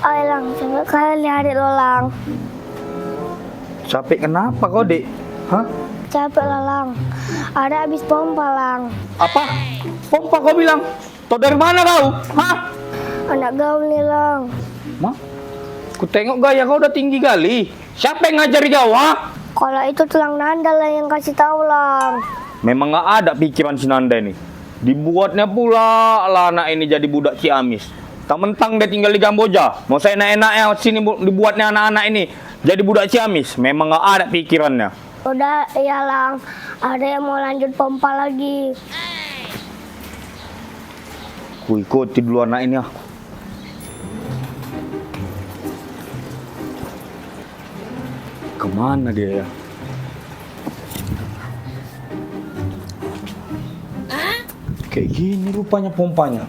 Ay lang, capek kali adik lo lang. Capek kenapa kau, Dek? Hah? Capek lah lang. Ada habis pompa lang. Apa? Pompa kau bilang? Tau dari mana kau? Hah? Anak gaul nih lang. Mah? Ku tengok gaya kau udah tinggi kali. Siapa yang ngajari kau, ha? Kalau itu tulang nanda lah yang kasih tahu lang. Memang nggak ada pikiran si Nanda ini. Dibuatnya pula lah anak ini jadi budak Ciamis. Tak mentang dia tinggal di Kamboja. Mau saya enak-enaknya sini dibuatnya anak-anak ini jadi budak Ciamis. Memang nggak ada pikirannya. Udah, iya lang. Ada yang mau lanjut pompa lagi. Ku ikuti dulu anak ini ah. Kemana dia ya? Kayak gini rupanya pompanya.